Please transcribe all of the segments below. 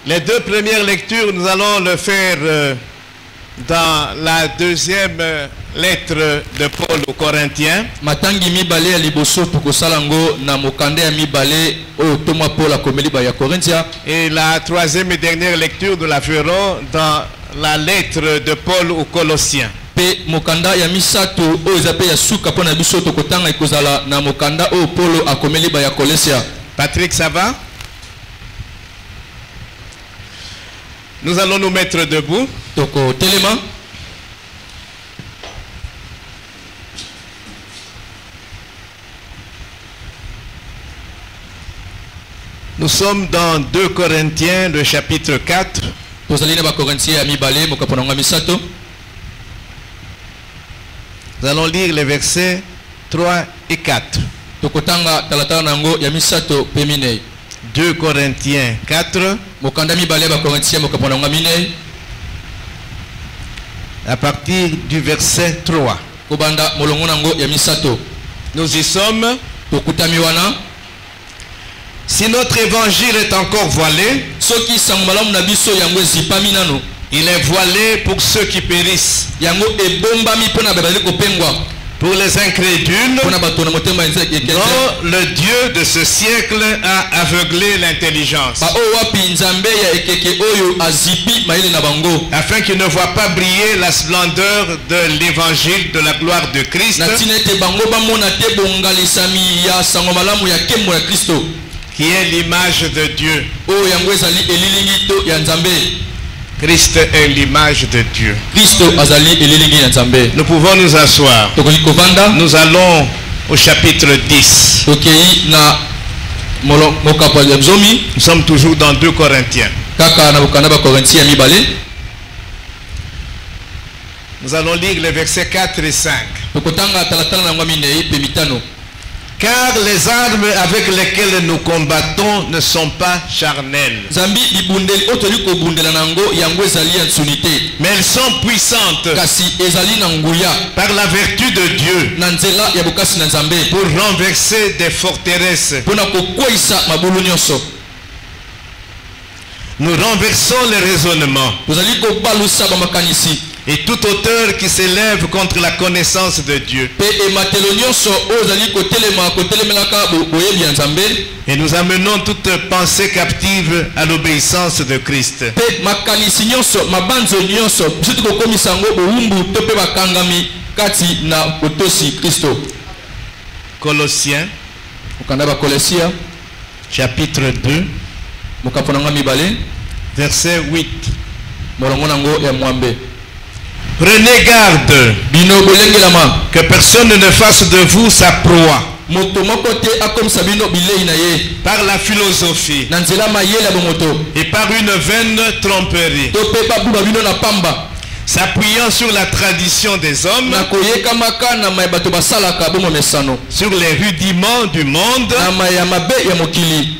Les deux premières lectures, nous allons le faire dans la deuxième lettre de Paul aux Corinthiens. Matangi mibale ya liboso tokosalango na mokande ya mibale oyo toma Paul akomeli ba ya Corinthia. Et la troisième et dernière lecture, nous la ferons dans la lettre de Paul aux Colossiens. Pe mokanda ya misato oyo ezape ya suka pona biso tokotanga ikozala na mokanda oyo Paul akomeli ba ya Colosia. Patrick, ça va? Nous allons nous mettre debout. Toko telema. Nous sommes dans 2 Corinthiens, le chapitre 4. Nous allons lire les versets 3 et 4. 2 Corinthiens 4. À partir du verset 3. Nous y sommes. Si notre évangile est encore voilé, il est voilé pour ceux qui périssent, pour les incrédules, dont le Dieu de ce siècle a aveuglé l'intelligence, afin qu'ils ne voient pas briller la splendeur de l'évangile de la gloire de Christ, qui est l'image de Dieu. Christ est l'image de Dieu. Nous pouvons nous asseoir. Nous allons au chapitre 10. Nous sommes toujours dans 2 Corinthiens. Nous allons lire les versets 4 et 5. Car les armes avec lesquelles nous combattons ne sont pas charnelles, mais elles sont puissantes par la vertu de Dieu pour renverser des forteresses. Nous renversons les raisonnements et toute hauteur qui s'élève contre la connaissance de Dieu, et nous amenons toute pensée captive à l'obéissance de Christ. Colossiens chapitre 2 verset 8. Prenez garde que personne ne fasse de vous sa proie par la philosophie et par une vaine tromperie, s'appuyant sur la tradition des hommes, sur les rudiments du monde,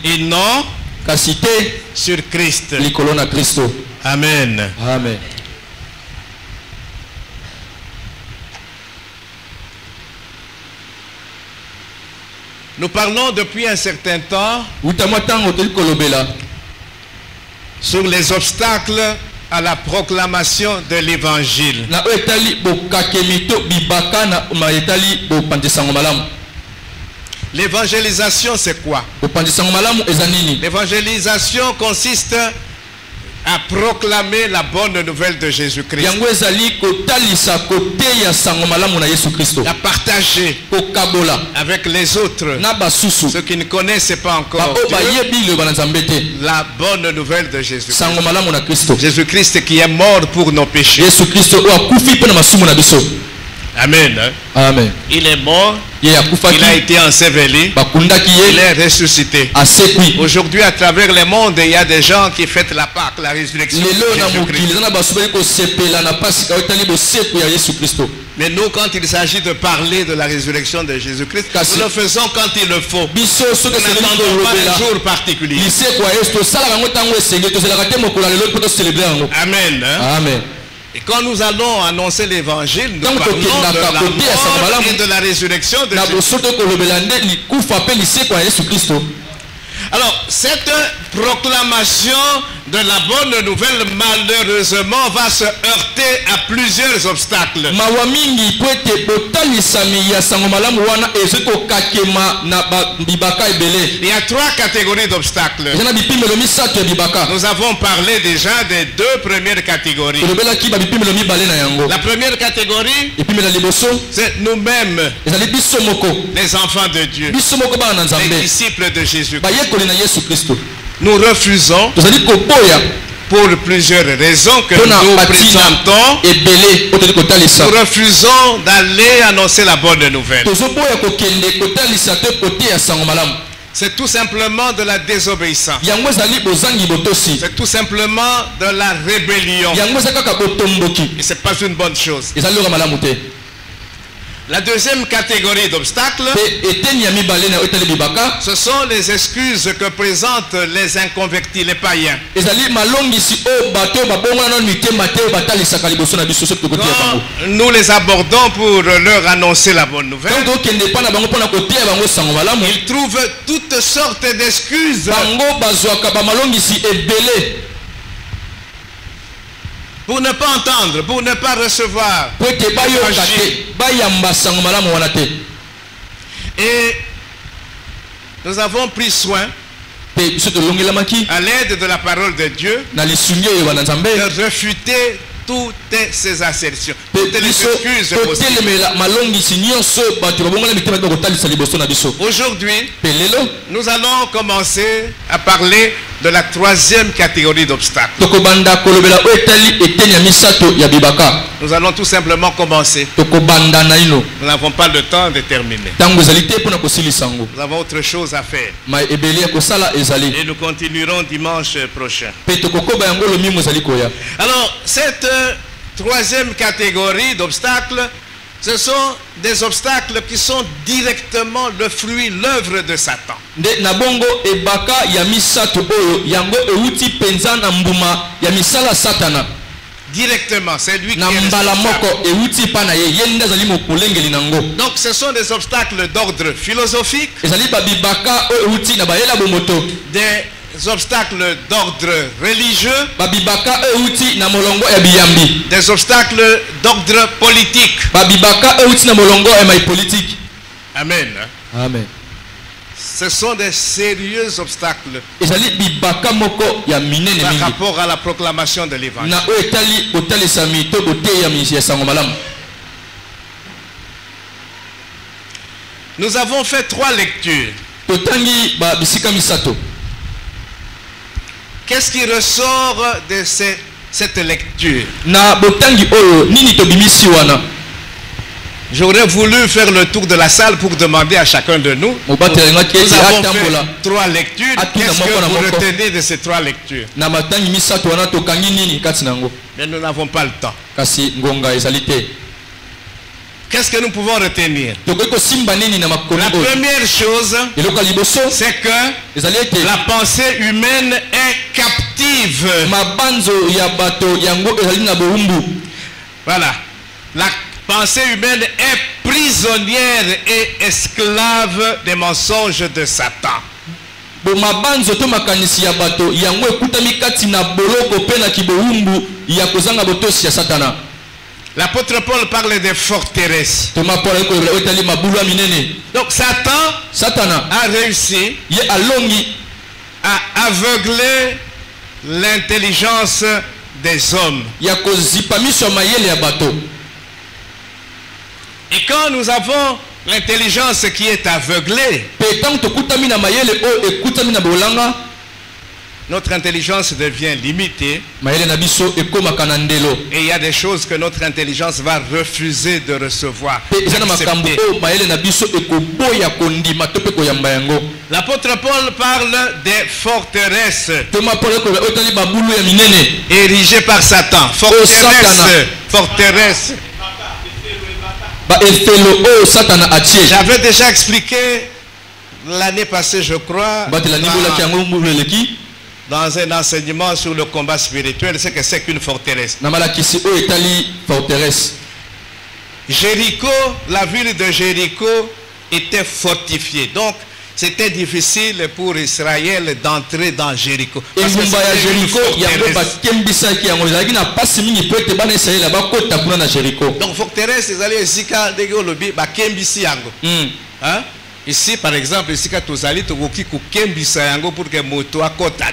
et non sur Christ. Amen. Amen. Nous parlons depuis un certain temps sur les obstacles à la proclamation de l'évangile. L'évangélisation, c'est quoi? L'évangélisation consiste à proclamer la bonne nouvelle de Jésus-Christ, à partager avec les autres, ceux qui ne connaissent pas encore Dieu, la bonne nouvelle de Jésus-Christ. Jésus-Christ qui est mort pour nos péchés. Amen. Amen. Il est mort, il a été enseveli, il est ressuscité. Aujourd'hui, à travers le monde, il y a des gens qui fêtent la Pâque, la résurrection de Jésus-Christ. Mais nous, quand il s'agit de parler de la résurrection de Jésus-Christ, nous le faisons quand il le faut. Nous n'attendons pas un jour particulier. Amen. Amen. Et quand nous allons annoncer l'évangile, nous parlons de la mort et de la résurrection de Jésus. Alors, cette proclamation de la bonne nouvelle, malheureusement, va se heurter à plusieurs obstacles. Il y a 3 catégories d'obstacles. Nous avons parlé déjà des 2 premières catégories. La première catégorie, c'est nous-mêmes, les enfants de Dieu, les disciples de Jésus-Christ. Nous refusons, pour plusieurs raisons que nous présentons, nous refusons d'aller annoncer la bonne nouvelle. C'est tout simplement de la désobéissance. C'est tout simplement de la rébellion. Et ce n'est pas une bonne chose. La deuxième catégorie d'obstacles, ce sont les excuses que présentent les inconvertis, les païens. Quand nous les abordons pour leur annoncer la bonne nouvelle, ils trouvent toutes sortes d'excuses pour ne pas entendre, pour ne pas recevoir. Et nous avons pris soin, à l'aide de la parole de Dieu, de refuter toutes ces assertions, toutes les excuses possibles. Aujourd'hui, nous allons commencer à parler de la 3e catégorie d'obstacles. Nous allons tout simplement commencer. Nous n'avons pas le temps de terminer. Nous avons autre chose à faire. Et nous continuerons dimanche prochain. Alors, cette 3e catégorie d'obstacles, ce sont des obstacles qui sont directement le fruit, l'œuvre de Satan. Directement, c'est lui qui est responsable. Donc ce sont des obstacles d'ordre philosophique, des obstacles d'ordre religieux, des obstacles d'ordre politique. Amen. Amen. Ce sont des sérieux obstacles par rapport à la proclamation de l'évangile. Nous avons fait 3 lectures. Qu'est-ce qui ressort de cette lecture? J'aurais voulu faire le tour de la salle pour demander à chacun de nous. Nous avons fait 3 lectures. Qu'est-ce que vous retenez de ces 3 lectures? Mais nous n'avons pas le temps. Qu'est-ce que nous pouvons retenir? La première chose, c'est que la pensée humaine est captive. Voilà. La pensée humaine est prisonnière et esclave des mensonges de Satan. L'apôtre Paul parle des forteresses. Donc Satan a réussi à aveugler l'intelligence des hommes. Et quand nous avons l'intelligence qui est aveuglée, notre intelligence devient limitée. Et il y a des choses que notre intelligence va refuser de recevoir. L'apôtre Paul parle des forteresses érigées par Satan. Forteresses. J'avais déjà expliqué l'année passée, je crois, dans un enseignement sur le combat spirituel, c'est que c'est qu'une forteresse. Jéricho, la ville de Jéricho était fortifiée. Donc, c'était difficile pour Israël d'entrer dans Jéricho. Donc forteresse, ils allaient ici quand ici par exemple, ici quand vous allez pour que moto à côté.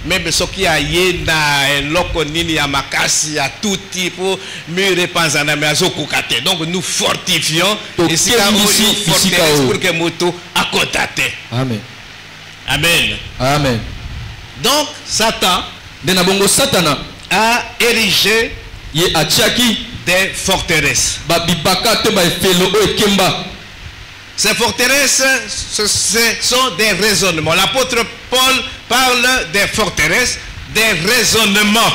Même ce qui a yéna loko nini ya makasi ya tout type mure panzana meazo kokate. Donc nous fortifions ici pour que moto à côté. Amen. Amen. Amen. Donc Satan a érigé des forteresses. Ces forteresses, ce sont des raisonnements. L'apôtre Paul parle des forteresses, des raisonnements.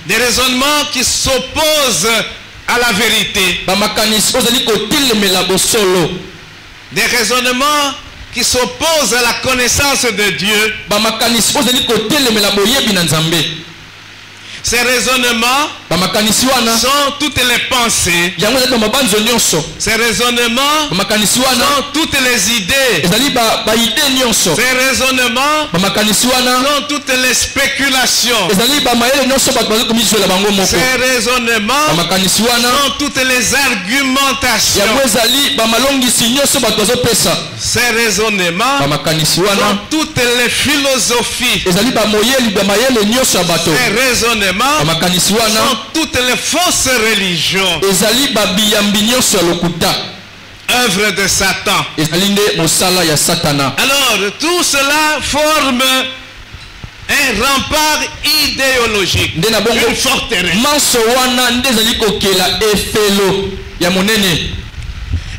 Des raisonnements qui s'opposent à la vérité. Des raisonnements qui s'opposent à la connaissance de Dieu. Ces raisonnements sont toutes les pensées. Ces raisonnements sont toutes les idées. Ces raisonnements sont toutes les spéculations. Ces raisonnements sont toutes les argumentations. Ces raisonnements sont toutes les philosophies. Ces raisonnements sont toutes les fausses religions. Œuvre de Satan. Alors tout cela forme un rempart idéologique, une forteresse.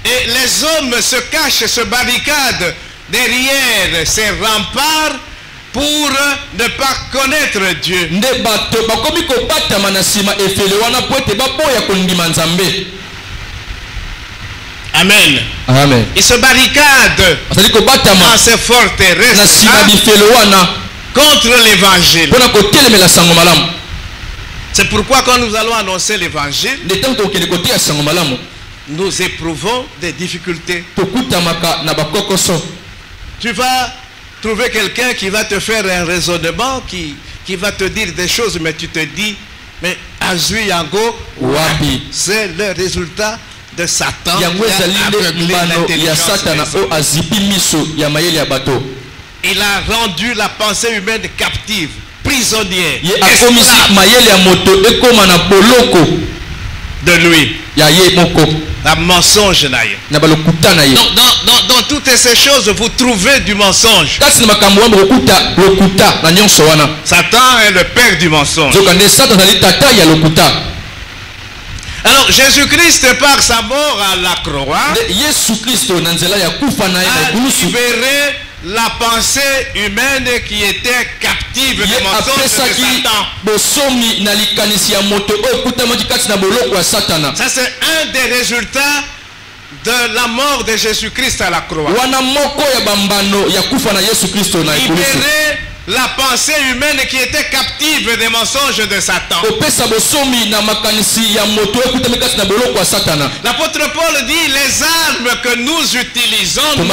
Et les hommes se cachent, se barricadent derrière ces remparts pour ne pas connaître Dieu. Amen. Amen. Ils se barricadent dans ces forteresses contre l'évangile. C'est pourquoi quand nous allons annoncer l'évangile, nous éprouvons des difficultés. Tu vas trouver quelqu'un qui va te faire un raisonnement, qui va te dire des choses, mais tu te dis, mais Azui Yango, c'est le résultat de Satan. Il a rendu la pensée humaine captive, prisonnière, de lui. La mensonge naïe. Dans toutes ces choses, vous trouvez du mensonge. Satan est le père du mensonge. Alors Jésus-Christ, par sa mort à la croix, a libéré la pensée humaine qui était captive des mensonges de Satan. Ça c'est un des résultats de la mort de Jésus-Christ à la croix. Libérer la pensée humaine qui était captive des mensonges de Satan. L'apôtre Paul dit les armes que nous utilisons pour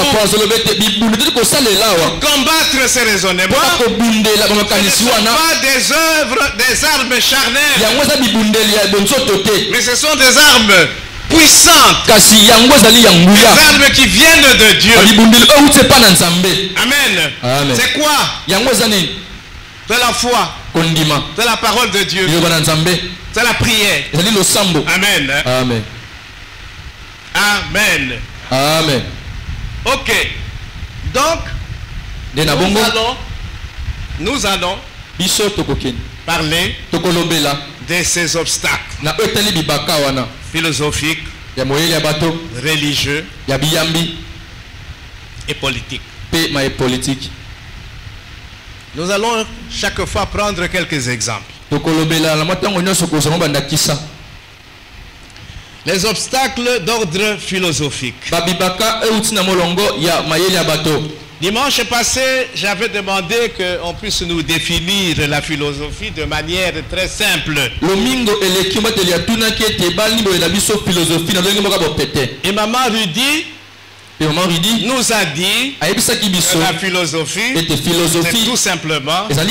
combattre ces raisonnements ne sont pas des œuvres, des armes charnelles, mais ce sont des armes puissantes, des armes qui viennent de Dieu. Amen. C'est quoi? C'est la foi, c'est la parole de Dieu, c'est la prière. Amen. Amen. Amen. Amen. Ok. Donc nous allons parler de ces obstacles philosophiques, religieux et politiques. Nous allons chaque fois prendre quelques exemples. Les obstacles d'ordre philosophique. Dimanche passé, j'avais demandé qu'on puisse nous définir la philosophie de manière très simple. Et maman Rudy nous a dit que la philosophie, c'est tout simplement la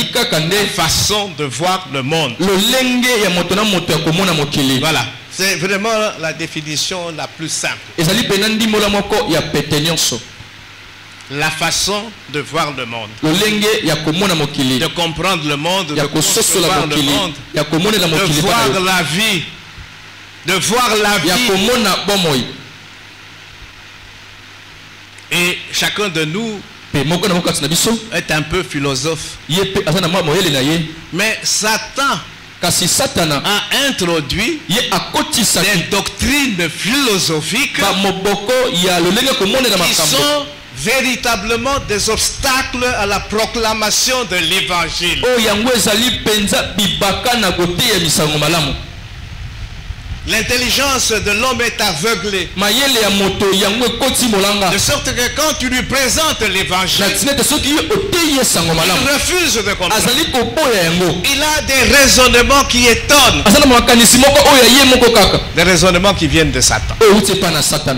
façon de voir le monde. Voilà, c'est vraiment la définition la plus simple. La façon de voir le monde, de comprendre le monde, de concevoir le monde, de voir la vie, de voir la vie. Et chacun de nous est un peu philosophe. Mais Satan a introduit des doctrines philosophiques qui sont véritablement des obstacles à la proclamation de l'évangile. L'intelligence de l'homme est aveuglée. De sorte que quand tu lui présentes l'évangile, il refuse de comprendre. Il a des raisonnements qui étonnent. Des raisonnements qui viennent de Satan.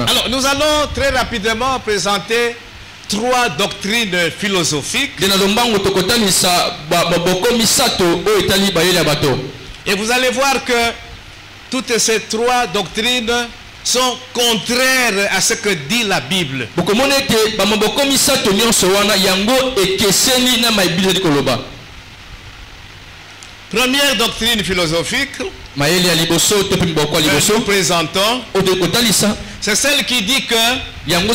Alors nous allons très rapidement présenter 3 doctrines philosophiques. Et vous allez voir que toutes ces 3 doctrines sont contraires à ce que dit la Bible. Première doctrine philosophique que nous présentons, c'est celle qui dit que l'homme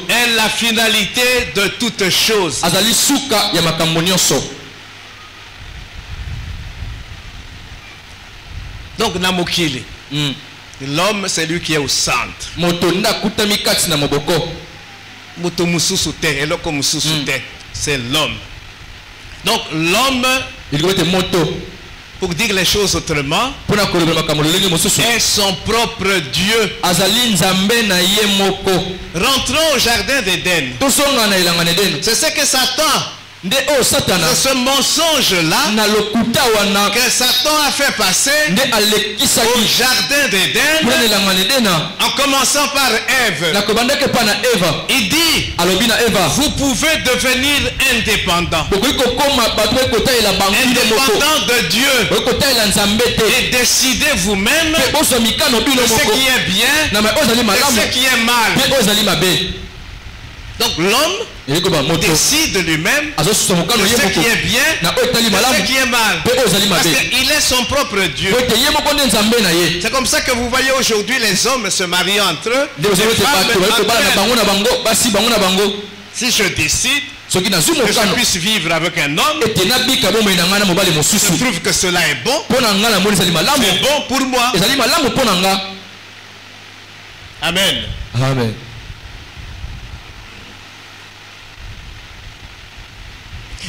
est la finalité de toutes choses. Donc Namokili, l'homme c'est lui qui est au centre. C'est l'homme. Donc l'homme, pour dire les choses autrement, est son propre Dieu. Rentrons au jardin d'Éden. C'est ce que Satan, c'est ce mensonge-là que Satan a fait passer au jardin d'Éden en commençant par Ève. Il dit, vous pouvez devenir indépendant. Indépendant de Dieu. Et décider vous-même de ce qui est bien et ce qui est mal. Donc l'homme décide lui-même de ce qui est bien et ce qui est mal. Parce qu'il est son propre Dieu. C'est comme ça que vous voyez aujourd'hui les hommes se marient entre eux. Les femmes entre elles. Si je décide que je puisse vivre avec un homme, je trouve que cela est bon. C'est bon pour moi. Amen. Amen.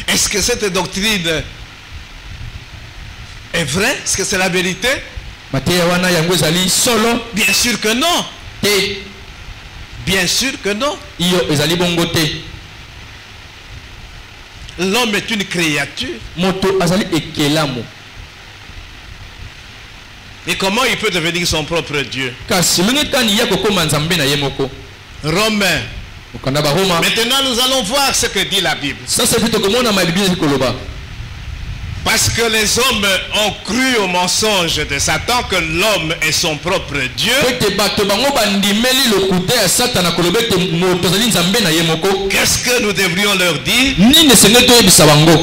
Est-ce que cette doctrine est vraie? Est-ce que c'est la vérité? Bien sûr que non. Bien sûr que non. L'homme est une créature. Et comment il peut devenir son propre Dieu? Romains. Maintenant nous allons voir ce que dit la Bible. Parce que les hommes ont cru au mensonge de Satan que l'homme est son propre Dieu. Qu'est-ce que nous devrions leur dire?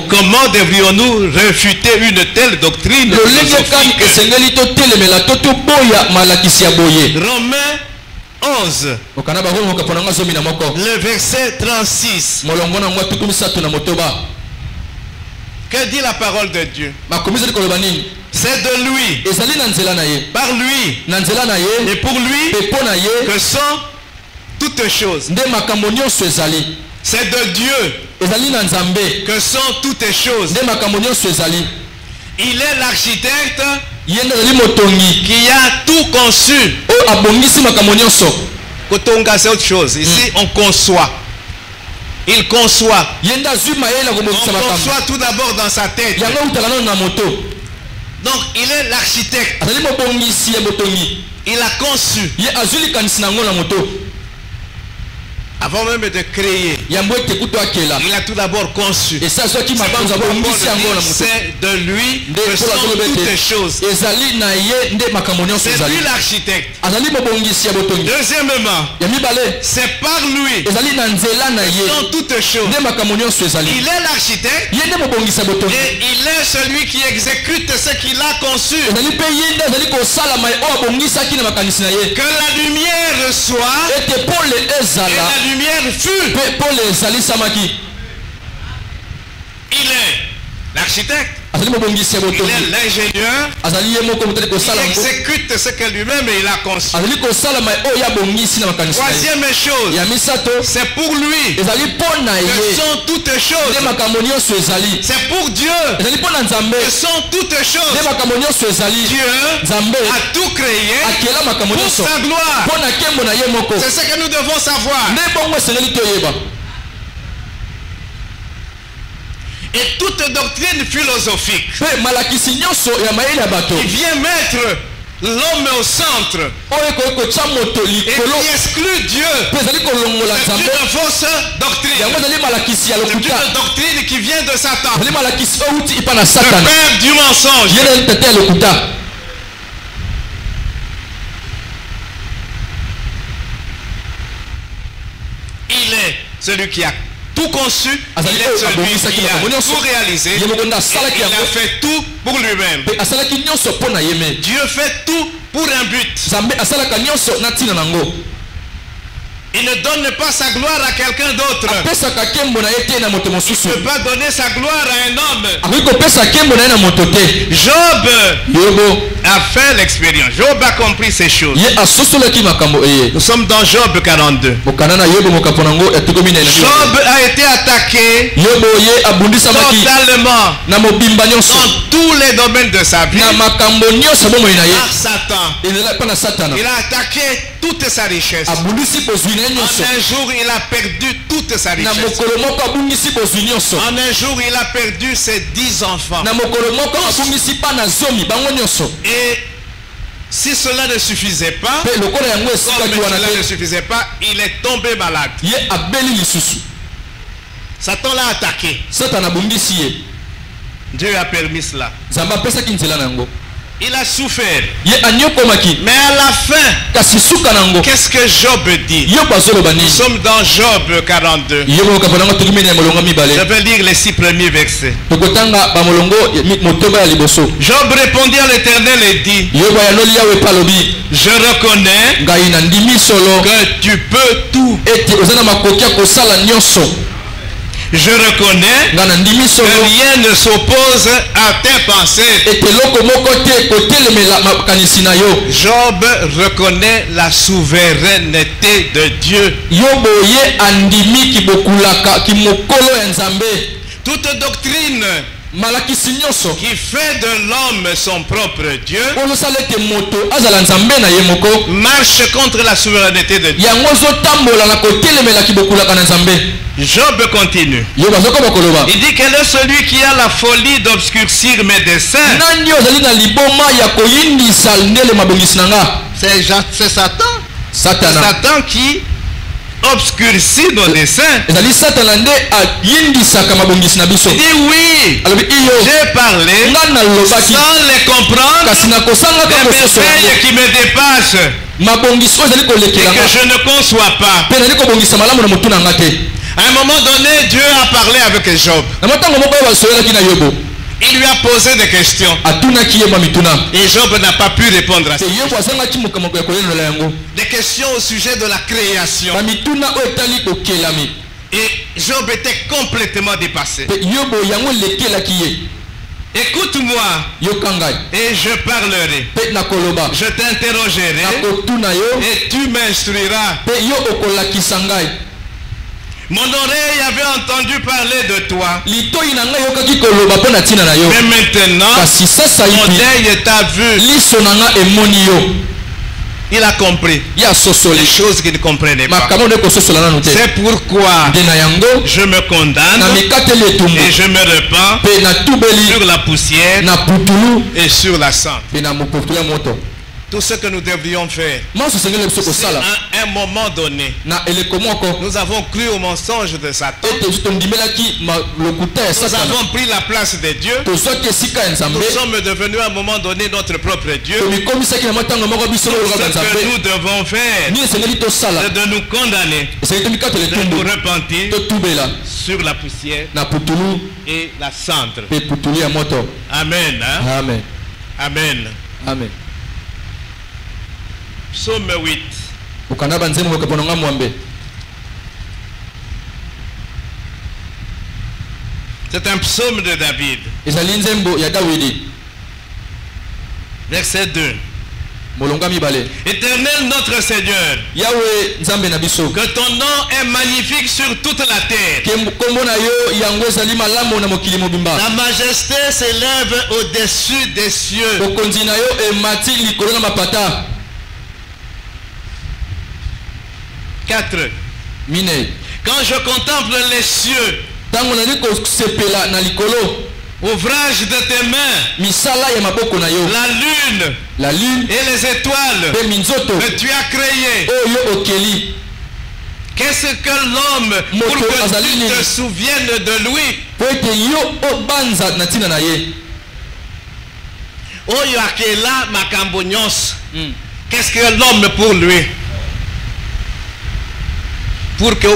Comment devrions-nous réfuter une telle doctrine? Romains 11. Le verset 36. Que dit la parole de Dieu? C'est de lui, par lui et pour lui que sont toutes choses. C'est de Dieu que sont toutes choses. Il est l'architecte qui a tout conçu. Kotonga, c'est autre chose. Ici, on conçoit. Il conçoit. On conçoit tout d'abord dans sa tête. Donc, il est l'architecte. Il a conçu. Avant même de créer, il a tout d'abord conçu. C'est de lui que sont toutes les choses. C'est lui l'architecte. Deuxièmement, c'est par lui que sont toutes choses. Il est l'architecte et il est celui qui exécute ce qu'il a conçu. Que la lumière soit et la lumière fut. Il est l'architecte. Il est l'ingénieur. Il exécute ce que lui-même il a conçu. Troisième chose, c'est pour lui que sont toutes choses. C'est pour Dieu que sont toutes choses. Dieu a tout créé pour sa gloire. C'est ce que nous devons savoir. Et toute doctrine philosophique qui vient mettre l'homme au centre et qui exclut Dieu, c'est une fausse doctrine. C'est une doctrine qui vient de Satan, le père du mensonge. Il est celui qui a tout conçu, il est celui qui a tout réalisé, et il a fait tout pour lui-même. Dieu fait tout pour un but. Il ne donne pas sa gloire à quelqu'un d'autre. Il ne peut pas donner sa gloire à un homme. Job a fait l'expérience. Job a compris ces choses. Nous sommes dans Job 42. Job a été attaqué totalement dans tous les domaines de sa vie par Satan. Il a attaqué toute sa richesse. En un jour, il a perdu toute sa richesse. En un jour, il a perdu ses 10 enfants. Et si cela ne suffisait pas, il est tombé malade. Satan l'a attaqué. Dieu a permis cela. Il a souffert. Mais à la fin, qu'est-ce que Job dit? Nous sommes dans Job 42. Je vais lire les 6 premiers versets. Job répondit à l'Éternel et dit: je reconnais que tu peux tout. Je reconnais que rien ne s'oppose à tes pensées. Job reconnaît la souveraineté de Dieu. Toute doctrine qui fait de l'homme son propre Dieu marche contre la souveraineté de Dieu. Job continue. Il dit: quel est celui qui a la folie d'obscurcir mes desseins? C'est Satan. Satan qui obscurcit nos desseins. Il dit: oui, j'ai parlé sans les comprendre, des merveilles qui me dépassent et que je ne conçois pas. À un moment donné, Dieu a parlé avec Job. Il lui a posé des questions. Et Job n'a pas pu répondre à ça. Des questions au sujet de la création. Et Job était complètement dépassé. Écoute-moi et je parlerai. Je t'interrogerai et tu m'instruiras. Mon oreille avait entendu parler de toi. Mais maintenant, mon œil t'a vu. Il a compris les choses qu'il ne comprenait pas. C'est pourquoi je me condamne et je me repens sur la poussière et sur la cendre. Tout ce que nous devrions faire, c'est à un moment donné. Nous avons cru au mensonge de Satan. Nous avons pris la place de Dieu. Nous sommes devenus à un moment donné notre propre Dieu. Ce que nous devons faire, c'est de nous condamner, de nous repentir sur la poussière et la cendre. Amen. Hein? Amen. Amen. Amen. Psaume 8. C'est un psaume de David. Verset 2. Éternel notre Seigneur, que ton nom est magnifique sur toute la terre. Ta majesté s'élève au-dessus des cieux. 4. Quand je contemple les cieux, ouvrage de tes mains, la lune et les étoiles que tu as créées, qu'est-ce que l'homme pour que tu te souviennes de lui? Qu'est-ce que l'homme pour lui? Pour que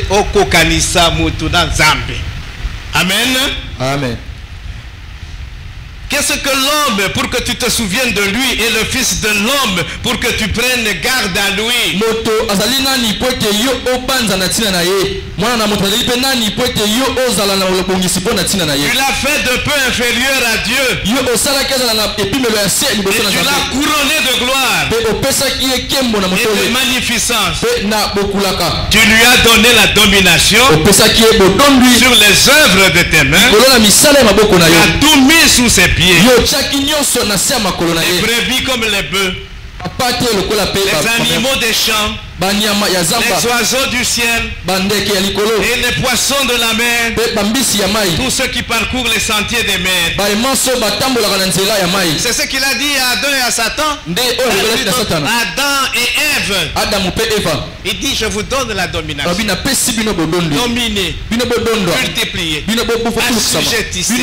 okokanisa mutu na Nzambe. Amen. Amen. Qu'est-ce que l'homme pour que tu te souviennes de lui et le fils de l'homme pour que tu prennes garde à lui? Tu l'as fait de peu inférieur à Dieu. Et tu l'as couronné de gloire et de magnificence. Tu lui as donné la domination sur les œuvres de tes mains. Tu as tout mis sous ses pieds. Les brebis comme les bœufs, les animaux des champs, les oiseaux du ciel et les poissons de la mer, tous ceux qui parcourent les sentiers des mers. C'est ce qu'il a dit à Adam et à Satan. Adam et Ève. Il dit, je vous donne la domination. Dominer, multiplier, assujettissez.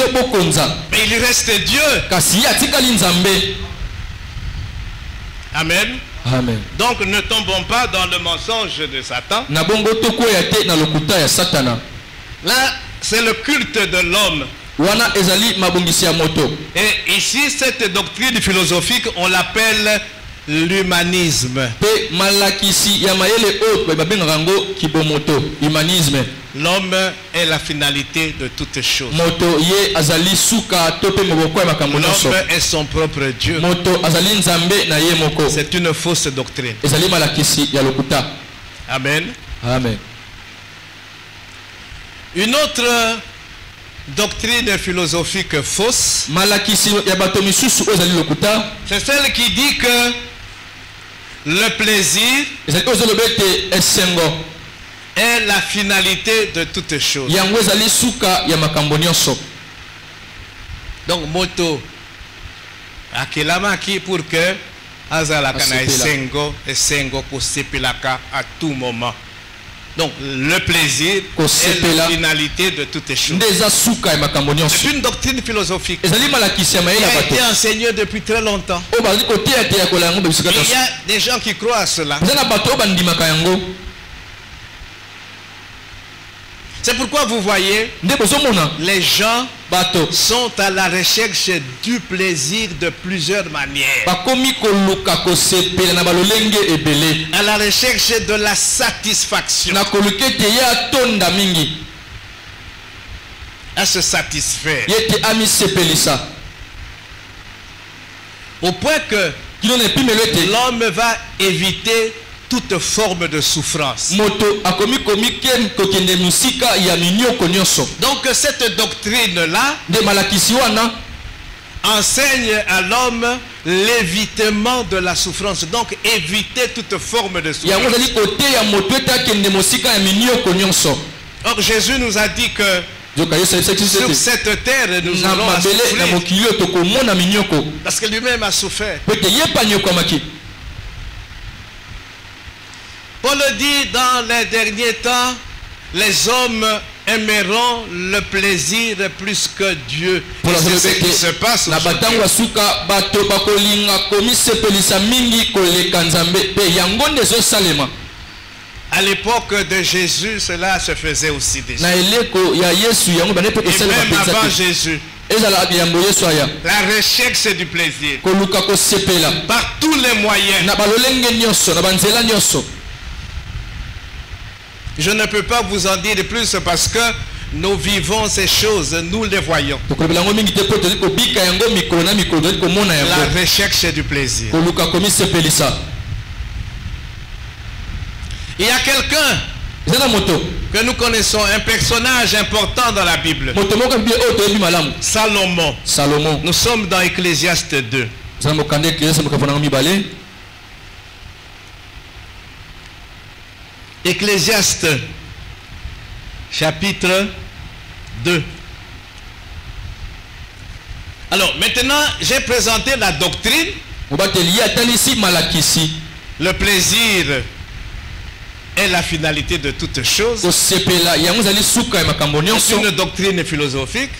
Mais il reste Dieu. Amen. Amen. Donc ne tombons pas dans le mensonge de Satan. Là, c'est le culte de l'homme. Et ici, cette doctrine philosophique, on l'appelle l'humanisme. L'homme est la finalité de toutes choses. L'homme est son propre Dieu. C'est une fausse doctrine. Amen. Amen. Une autre doctrine philosophique fausse, c'est celle qui dit que le plaisir est la finalité de toutes choses. Donc moto akelamaki pour que azalaka na esengo kosepelaka à tout moment. Donc le plaisir est la finalité de toutes choses. C'est une doctrine philosophique qui a été enseignée depuis très longtemps. Il y a des gens qui croient à cela. C'est pourquoi vous voyez, les gens sont à la recherche du plaisir de plusieurs manières. À la recherche de la satisfaction. À se satisfaire. Au point que l'homme va éviter toute forme de souffrance. Donc cette doctrine-là enseigne à l'homme l'évitement de la souffrance. Donc éviter toute forme de souffrance. Or Jésus nous a dit que sur cette terre nous allons à souffrir. Parce que lui-même a souffert. Paul dit dans les derniers temps, les hommes aimeront le plaisir plus que Dieu. C'est ce qui se passe à l'époque de Jésus, cela se faisait aussi déjà. Et même avant Jésus, la recherche du plaisir par tous les moyens. Je ne peux pas vous en dire plus parce que nous vivons ces choses, nous les voyons. La recherche du plaisir. Il y a quelqu'un que nous connaissons, un personnage important dans la Bible. Salomon. Nous sommes dans Ecclésiaste 2. Ecclésiaste chapitre 2. Alors maintenant, j'ai présenté la doctrine. Le plaisir est la finalité de toute chose. C'est une doctrine philosophique.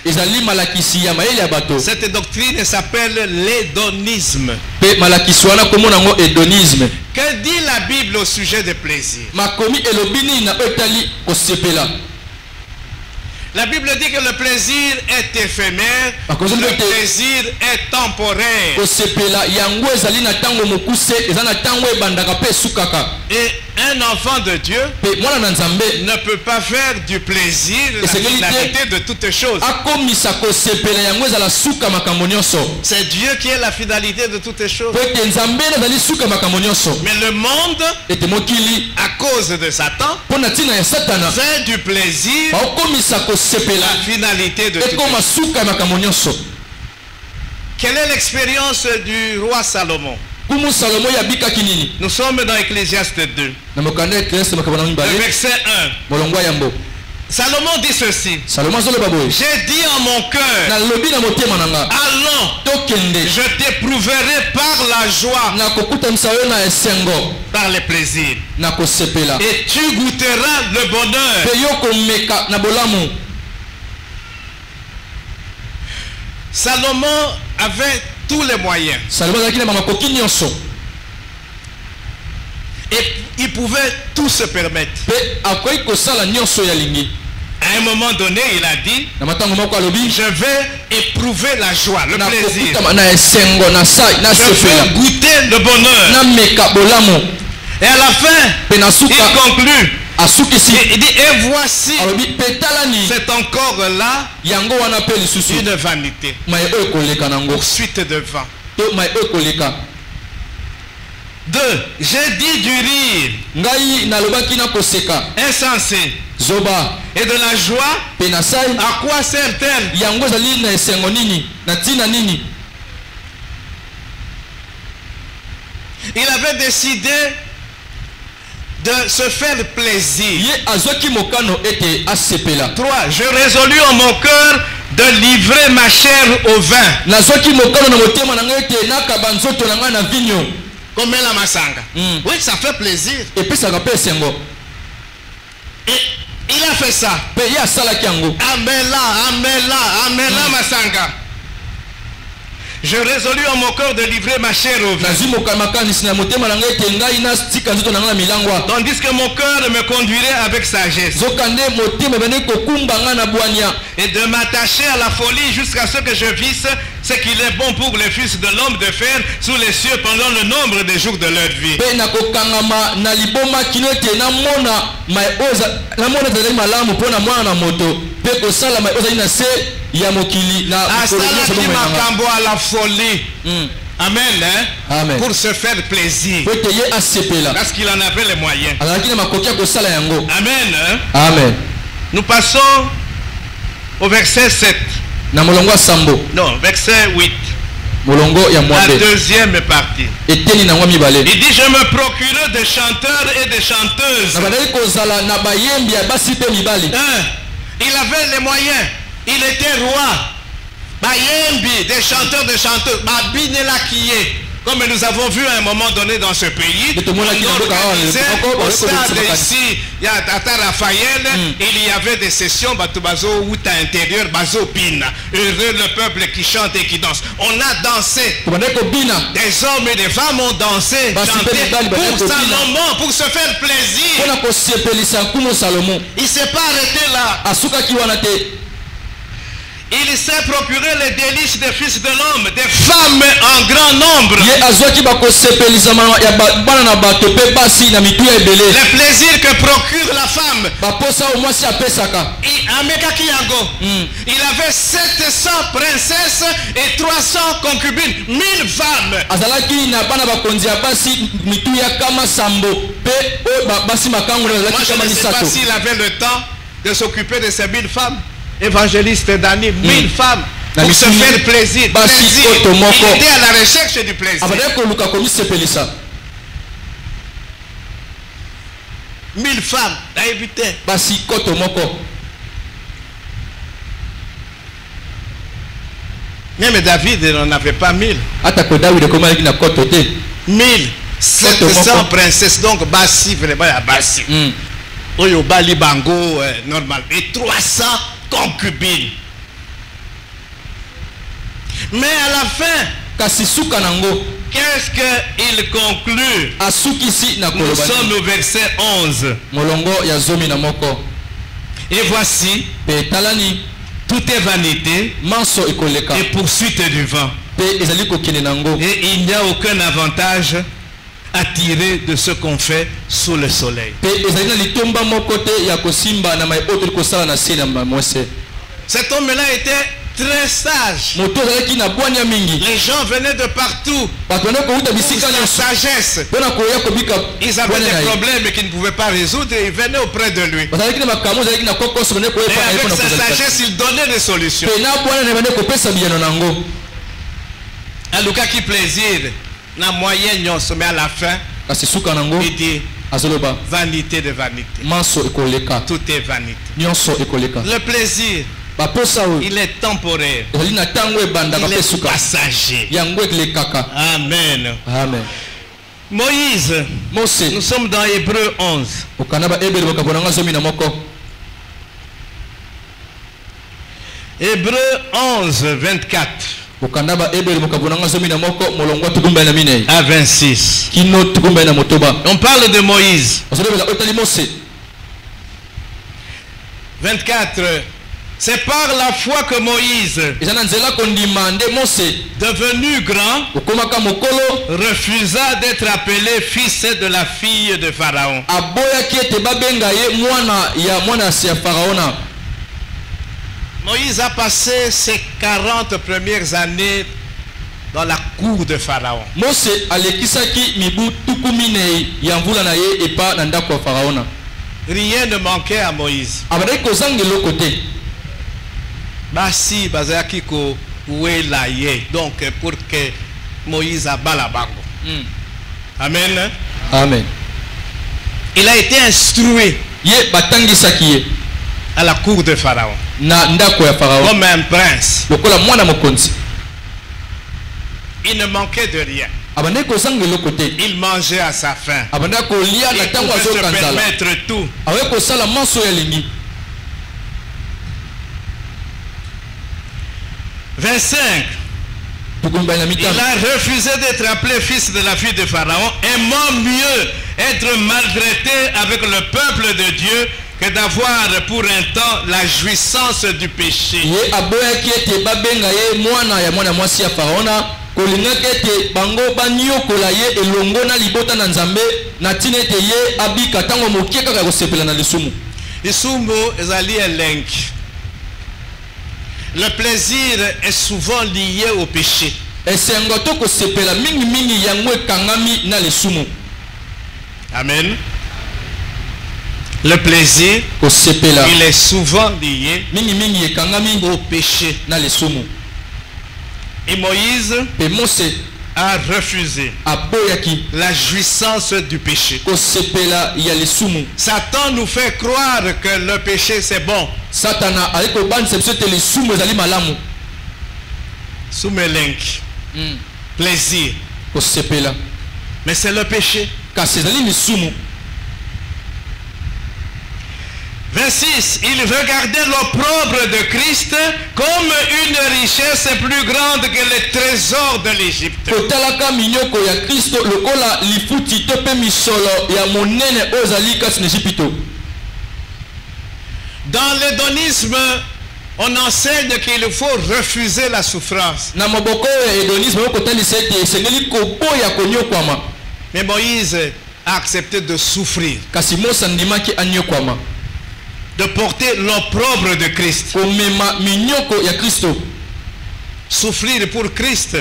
Cette doctrine s'appelle l'hédonisme. Que dit la Bible au sujet des plaisirs? La Bible dit que le plaisir est éphémère, le plaisir est temporaire. Et un enfant de Dieu ne peut pas faire du plaisir la finalité de toutes choses. C'est Dieu qui est la finalité de toutes choses. Mais le monde, à cause de Satan, fait du plaisir la finalité de toutes choses. Quelle est l'expérience du roi Salomon? Nous sommes dans Ecclésiaste 2. Le verset 1. Salomon dit ceci. J'ai dit en mon cœur, allons, je t'éprouverai par la joie, par les plaisirs, et tu goûteras le bonheur. Salomon avait tous les moyens. Et il pouvait tout se permettre. À un moment donné, il a dit, je vais éprouver la joie, le plaisir. Je vais goûter le bonheur. Et à la fin, il conclut. Il dit, et voici, c'est encore là une vanité, poursuite de vent. 2. J'ai dit du rire insensé et de la joie, à quoi sert-elle? Il avait décidé de se faire plaisir. 3. Je résolus en mon cœur de livrer ma chair au vin. Comme la masanga. Oui, ça fait plaisir. Et il a fait ça. Amela masanga. Je résolus en mon cœur de livrer ma chair au vin. Tandis que mon cœur me conduirait avec sagesse. Et de m'attacher à la folie jusqu'à ce que je visse ce qu'il est bon pour les fils de l'homme de faire sous les cieux pendant le nombre des jours de leur vie. À la folie. Amen, hein? Amen. Pour se faire plaisir. Parce qu'il en avait les moyens. Amen, hein? Amen. Nous passons au verset 7. Non, verset 8. La deuxième partie. Il dit, je me procurais des chanteurs et des chanteuses. Il avait les moyens. Il était roi. Des chanteurs, des chanteuses. Comme nous avons vu à un moment donné dans ce pays, au stade ici, il y a Tata Raphaël, il y avait des sessions, Batubazo, Outa intérieur, Bazo Pina. Heureux le peuple qui chante et qui danse. On a dansé. Des hommes et des femmes ont dansé, chanté pour Salomon, pour se faire plaisir. Il ne s'est pas arrêté là. Il s'est procuré les délices des fils de l'homme, des femmes en grand nombre. Le plaisir que procure la femme. Il avait 700 princesses et 300 concubines, 1000 femmes. Moi, je ne sais pas s'il avait le temps de s'occuper de ces 1000 femmes. Évangéliste Dani, 1000 femmes pour se faire plaisir. Il était à la recherche du plaisir. 1000 femmes, même David n'en avait pas 1000. 1700 princesses, donc Bassi, vraiment Bassi. Oyo Bali Bango, normal. Et 300 concubines. Mais à la fin, qu'est-ce qu'il conclut? Nous sommes au verset 11. Et voici, tout est vanité et poursuite du vent. Et il n'y a aucun avantage à tirer de ce qu'on fait sous le soleil. Cet homme-là était très sage. Les gens venaient de partout pour sa sagesse. Ils avaient des problèmes qu'ils ne pouvaient pas résoudre et ils venaient auprès de lui. Et avec sa sagesse, il donnait des solutions. En tout cas, qui plaisir. La moyenne, mais à la fin, il dit vanité de vanité. Tout est vanité. Le plaisir, il est temporaire. Il est passager. Amen. Amen. Moïse, nous sommes dans Hébreu 11. Hébreu 11, 24. À 26. On parle de Moïse. 24. C'est par la foi que Moïse, devenu grand, refusa d'être appelé fils de la fille de Pharaon. Moïse a passé ses 40 premières années dans la cour de Pharaon. Rien ne manquait à Moïse. Basi bazaki ko welaye, donc pour que Moïse abat la bango. Amen. Amen. Il a été instruit à la cour de Pharaon comme un prince. Il ne manquait de rien. Il mangeait à sa faim. Il pouvait se permettre tout. 25. Il a refusé d'être appelé fils de la fille de Pharaon, aimant mieux être maltraité avec le peuple de Dieu que d'avoir pour un temps la jouissance du péché. Le plaisir est souvent lié au péché. Amen. Le plaisir, il est souvent lié au péché. Et Moïse a refusé la jouissance du péché. Satan nous fait croire que le péché c'est bon. Soumelenki. Plaisir. Mais c'est le péché. 26. Il veut garder l'opprobre de Christ comme une richesse plus grande que les trésors de l'Égypte. Dans l'hédonisme, on enseigne qu'il faut refuser la souffrance. Mais Moïse a accepté de souffrir, de porter l'opprobre de Christ. Souffrir pour Christ,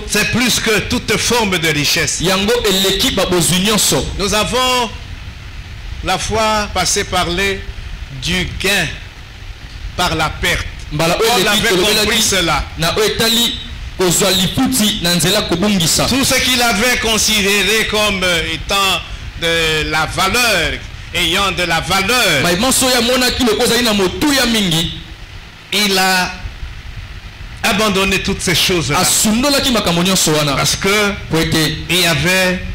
c'est plus que toute forme de richesse. Nous avons la fois passé parler du gain par la perte. On avait compris cela. Tout ce qu'il avait considéré comme étant de la valeur, ayant de la valeur, il a abandonné toutes ces choses-là. Parce que il y avait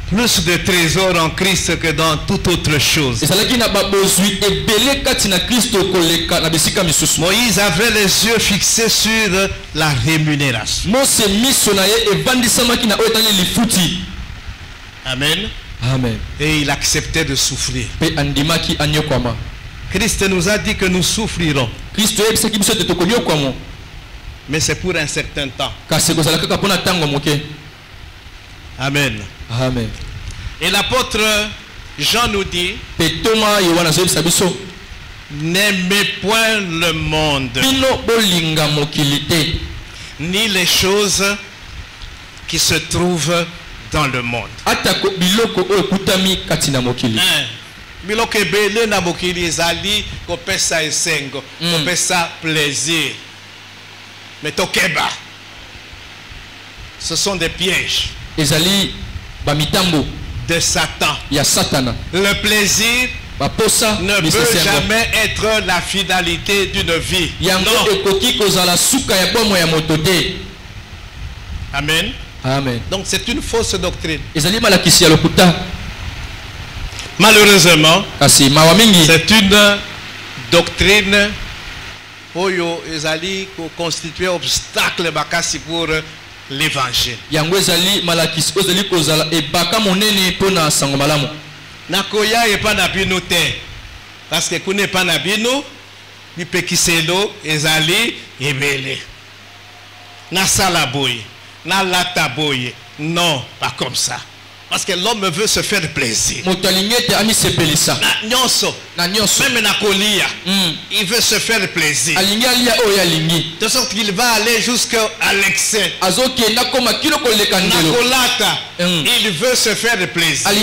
plus de trésors en Christ que dans toute autre chose. Moïse avait les yeux fixés sur la rémunération. Amen. Amen. Et il acceptait de souffrir. Christ nous a dit que nous souffrirons. Mais c'est pour un certain temps. Amen. Amen. Et l'apôtre Jean nous dit: n'aimez point le monde, ni les choses qui se trouvent dans le monde. Biloko ebele na mokili ezali kopesa esengo, kopesa plaisir. Mais tokeba, ce sont des pièges de Satan. Le plaisir ne peut jamais être la finalité d'une vie. Non. Amen. Amen. Donc c'est une fausse doctrine. Malheureusement, c'est une doctrine oyo ezali constituer obstacle bakasi pour l'évangile. Nakoya epa na bino te, parce que kune pa na bino bipekiselo ezali ebele. Na sala boye, na lata boye. Non, pas comme ça. Parce que l'homme veut se faire plaisir. Même na kolia, il veut se faire plaisir. De sorte qu'il va aller jusqu'à l'excès. Il veut se faire plaisir.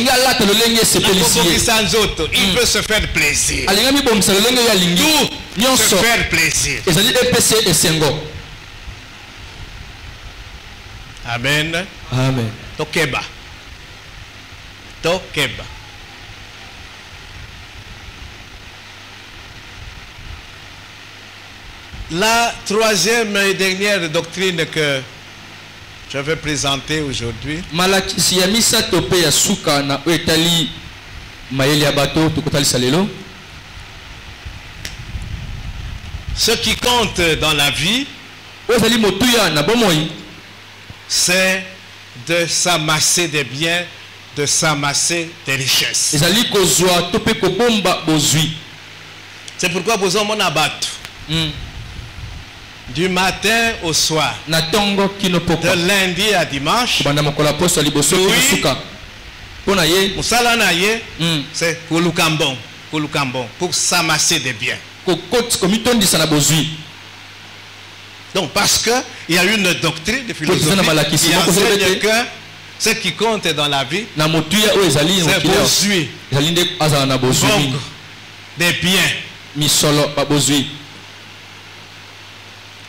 Il veut se faire plaisir. Tout se faire plaisir. Amen. Amen. Tokeba. Tokeba. La troisième et dernière doctrine que je vais présenter aujourd'hui, ce qui compte dans la vie, c'est de s'amasser des biens, de s'amasser des richesses. C'est pourquoi vous avez mon abattu. Du matin au soir, de lundi à dimanche, c'est pour s'amasser des biens. Donc parce que il y a une doctrine de philosophie qui enseigne que ce qui compte dans la vie, c'est besoin. Donc, des biens.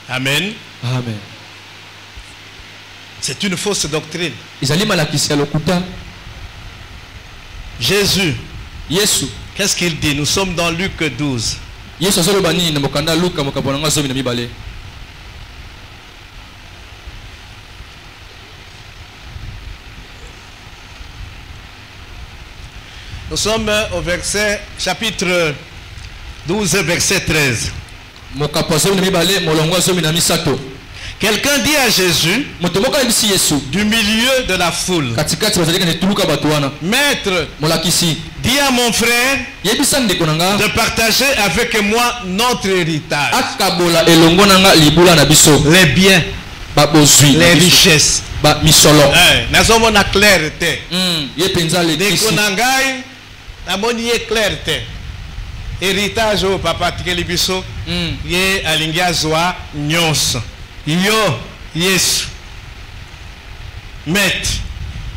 Amen. Amen. C'est une fausse doctrine. Jésus, qu'est-ce qu'il dit? Nous sommes dans Luc 12. Nous sommes au verset, chapitre 12, verset 13. Quelqu'un dit à Jésus, du milieu de la foule, Maître, dis à mon frère de partager avec moi notre héritage. Les biens, les richesses. Nazomona clarté. Héritage au papa tikeli biso ye alingia zwa nyonso yo Yesu met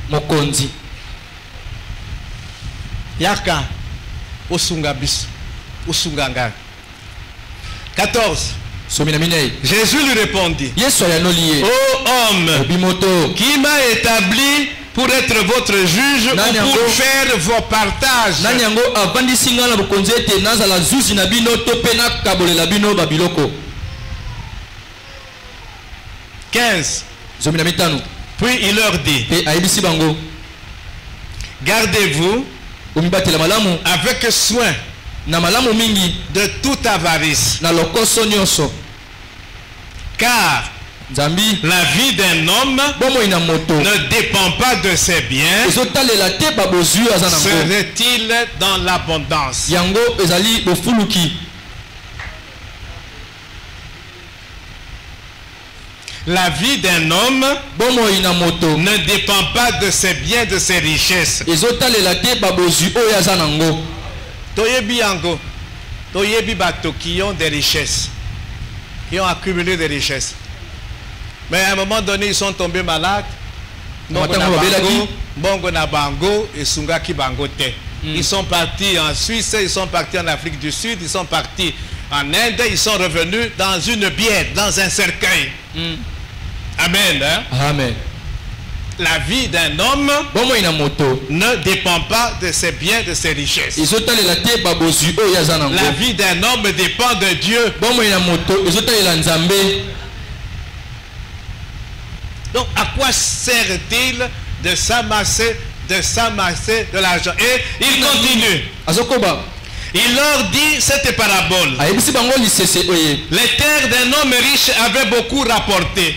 mokonzi yaka osunga biso osunga nga 14. Jésus lui répondit, ô homme, qui m'a établi pour être votre juge ou pour faire vos partages? 15. Puis il leur dit, gardez-vous avec soin de toute avarice, car la vie d'un homme ne dépend pas de ses biens. Serait-il dans l'abondance? La vie d'un homme ne dépend pas de ses biens, de ses richesses. Toyebi bato qui ont des richesses, qui ont accumulé des richesses. Mais à un moment donné, ils sont tombés malades. Bongo na bango et sungaki bangote. Ils sont partis en Suisse, ils sont partis en Afrique du Sud, ils sont partis en Inde, ils sont revenus dans une bière, dans un cercueil. Amen. Hein? Amen. La vie d'un homme ne dépend pas de ses biens, de ses richesses. La vie d'un homme dépend de Dieu. Donc, à quoi sert-il de s'amasser de l'argent? Et il continue. Il leur dit cette parabole. Les terres d'un homme riche avaient beaucoup rapporté.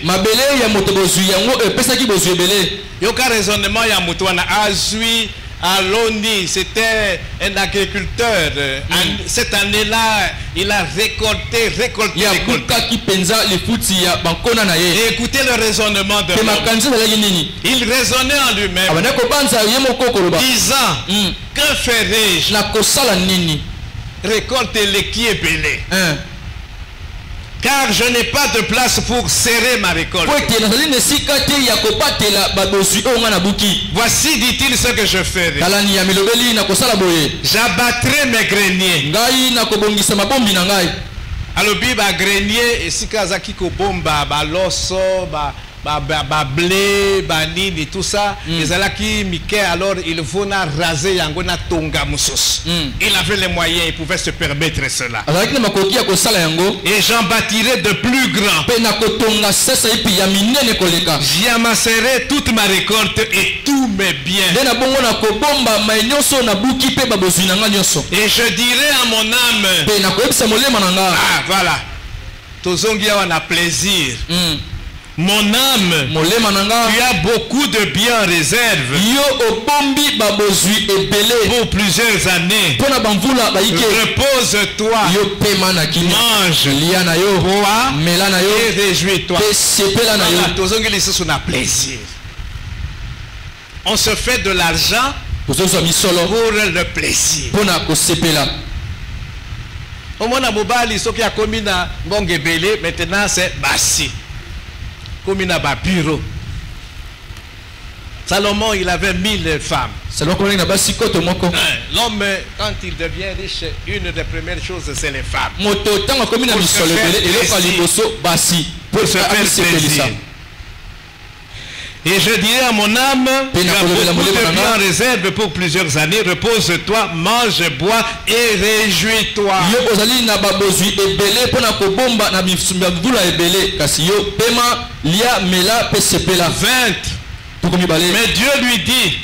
Yoka raisonnement ya mutuana azui Aloni, c'était un agriculteur. Cette année-là, il a récolté. Et écoutez le raisonnement de l'homme. Il raisonnait en lui-même, disant, que ferai-je? Récolte les qui est belé. Car je n'ai pas de place pour serrer ma récolte. Voici, dit-il, ce que je ferai. J'abattrai mes greniers. Alors, biba grenier, et si kazaki ko bomba, ba loso, ba blé, banini, tout ça, les alaki mike, alors il faut na raser yangona tonga musos. Il avait les moyens, il pouvait se permettre cela. Et j'en bâtirai de plus grands. J'y amasserai toute ma récolte et tous mes biens. Et je dirai à mon âme, ah voilà, tozongia wana plaisir. Mon âme, tu as beaucoup de biens en réserve pour plusieurs années. Repose-toi, mange, bois et réjouis-toi. On se fait de l'argent pour le plaisir. Au moins, maintenant c'est bassi. Comme il a un bureau. Salomon, il avait 1000 femmes. L'homme, quand il devient riche, une des premières choses, c'est les femmes. pour se faire plaisir. Et je dirais à mon âme, tu as beaucoup de biens en réserve pour plusieurs années, repose-toi, mange, bois et réjouis-toi. 20. Mais Dieu lui dit,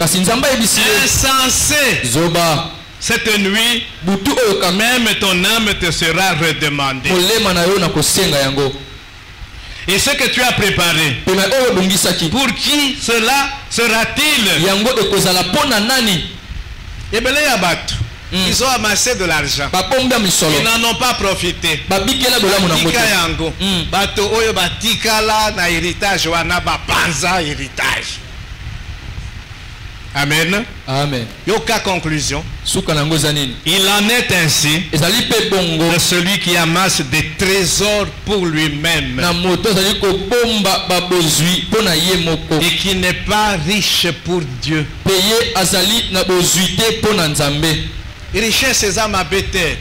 insensé, cette nuit, même ton âme te sera redemandée. Et ce que tu as préparé, pour qui cela sera-t-il? Ils ont amassé de l'argent. Ils n'en ont pas profité. Amen. Amen. Yoka conclusion. Il en est ainsi de celui qui amasse des trésors pour lui-même et qui n'est pas riche pour Dieu. Richesse c'est âme abété.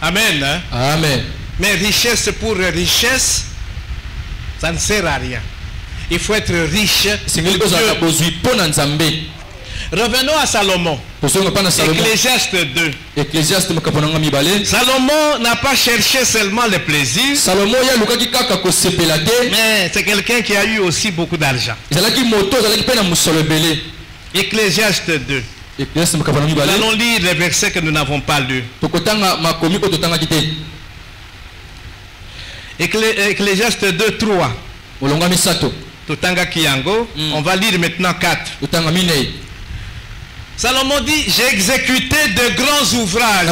Amen. Hein? Amen. Mais richesse pour richesse, ça ne sert à rien. Il faut être riche. Revenons à Salomon. Ecclésiaste 2. Salomon n'a pas cherché seulement le plaisir, mais c'est quelqu'un qui a eu aussi beaucoup d'argent. Ecclésiaste 2. Nous allons lire les versets que nous n'avons pas lus. Ecclésiaste 2, 3. On va lire maintenant 4. Salomon dit, j'ai exécuté de grands ouvrages.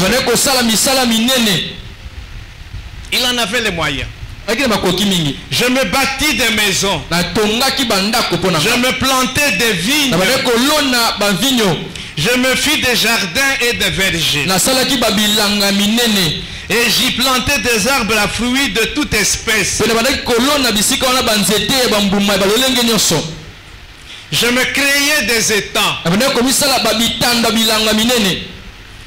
Il en avait les moyens. Je me bâtis des maisons. Je me plantais des vignes. Je me fis des jardins et des vergers. Et j'y plantais des arbres à fruits de toute espèce. Je me créais des étangs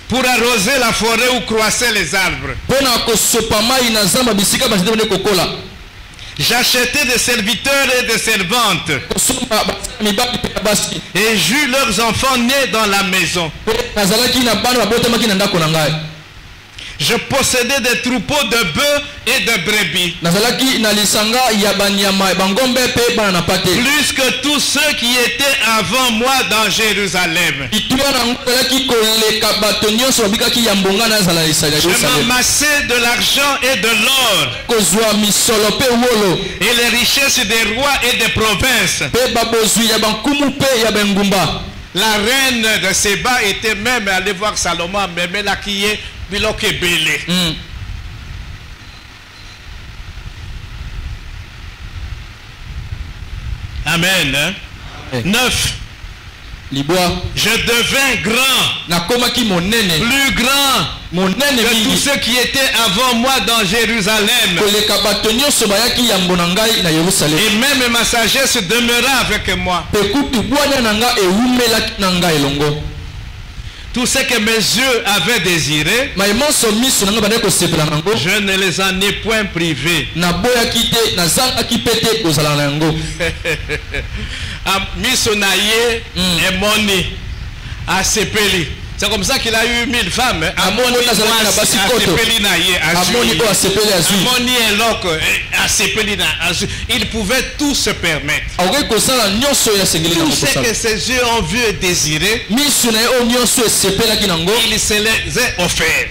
pour arroser la forêt où croissaient les arbres. J'achetais des serviteurs et des servantes et j'eus leurs enfants nés dans la maison. Je possédais des troupeaux de bœufs et de brebis, plus que tous ceux qui étaient avant moi dans Jérusalem. Je m'amassais de l'argent et de l'or et les richesses des rois et des provinces. La reine de Séba était même allée voir Salomon, mais là qui est belé. Amen. Hein? 9. Je devins grand, plus grand que tous ceux qui étaient avant moi dans Jérusalem. Et même ma sagesse demeura avec moi. Tout ce que mes yeux avaient désiré, je ne les en ai point privés. Misonaye et Moni à Sepeli. C'est comme ça qu'il a eu 1000 femmes. Amoni et Lok à Sepeli. Il pouvait tout se permettre. Tout ce que ses yeux ont vu et désiré, il se les a offerts.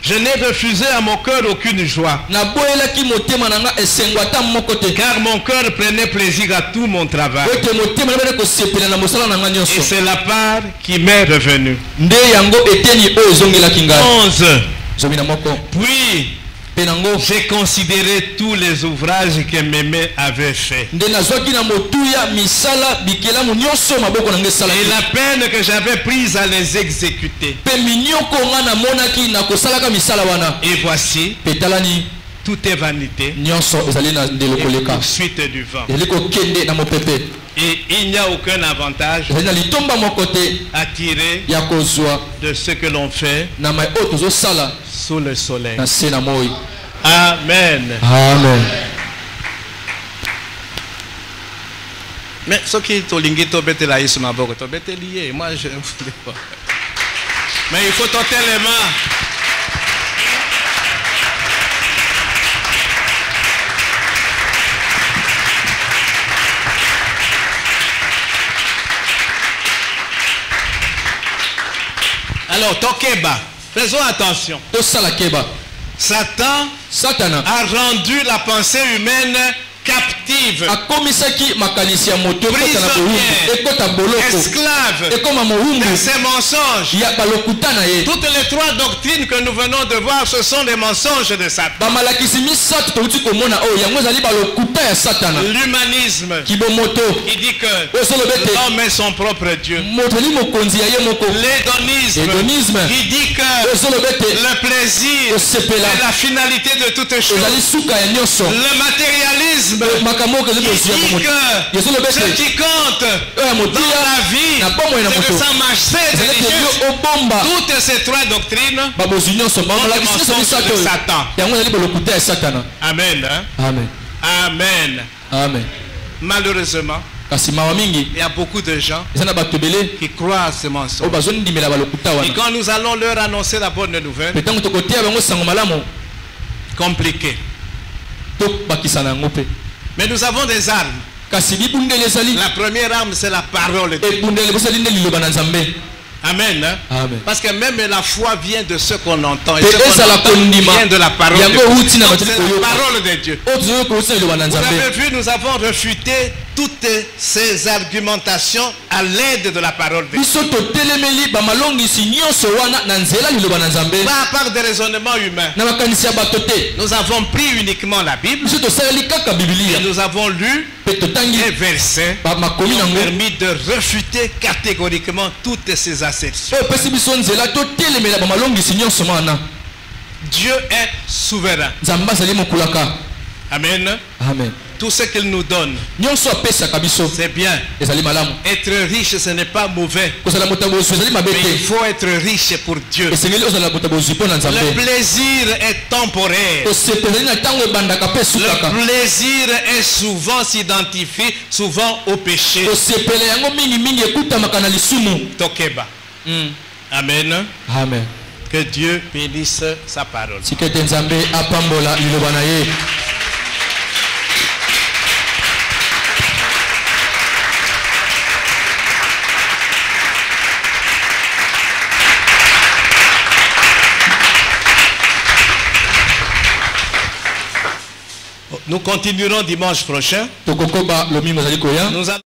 Je n'ai refusé à mon cœur aucune joie, car mon cœur prenait plaisir à tout mon travail. Et c'est la part qui m'est revenue. 11. Puis j'ai considéré tous les ouvrages que Mémé avait fait, et la peine que j'avais prise à les exécuter. Et voici, tout est vanité et poursuite du vent. Et il n'y a aucun avantage à tirer de ce que l'on fait sous le soleil. Amen. Amen. Mais ce qui est lingi to bete la yesu maboko to bete lié. Moi je ne voulais pas. Mais il faut tenter les mains. Alors, Tokeba, faisons attention. Satan a rendu la pensée humaine captive, esclave de ses mensonges. Toutes les trois doctrines que nous venons de voir, ce sont des mensonges de Satan. L'humanisme, il dit que l'homme est son propre Dieu. L'hédonisme, il dit que le plaisir est la finalité de toutes choses. Le matérialisme, il dit que ce qui compte dans la vie, c'est de s'amasser de richesses. Toutes ces trois doctrines sont des mensonges de Satan. Amen. Amen. Amen. Amen. Malheureusement, il y a beaucoup de gens qui croient à ces mensonges. Et quand nous allons leur annoncer la bonne nouvelle, compliqué. Mais nous avons des armes. La première arme, c'est la parole de Dieu. Amen. Amen. Parce que même la foi vient de ce qu'on entend. Et ce qu'on entend vient de la parole de Dieu. C'est la parole de Dieu. Vous avez vu, nous avons refuté toutes ces argumentations à l'aide de la parole de Dieu. Pas à part des raisonnements humains. Nous avons pris uniquement la Bible. Et nous avons lu les versets qui ont permis de refuter catégoriquement toutes ces assertions. Dieu est souverain. Amen. Amen. Tout ce qu'il nous donne, c'est bien. Être riche, ce n'est pas mauvais. Mais il faut être riche pour Dieu. Le plaisir est temporaire. Le plaisir est souvent s'identifié souvent au péché. Tokeba. Amen. Amen. Que Dieu bénisse sa parole. Nous continuerons dimanche prochain. Nous allons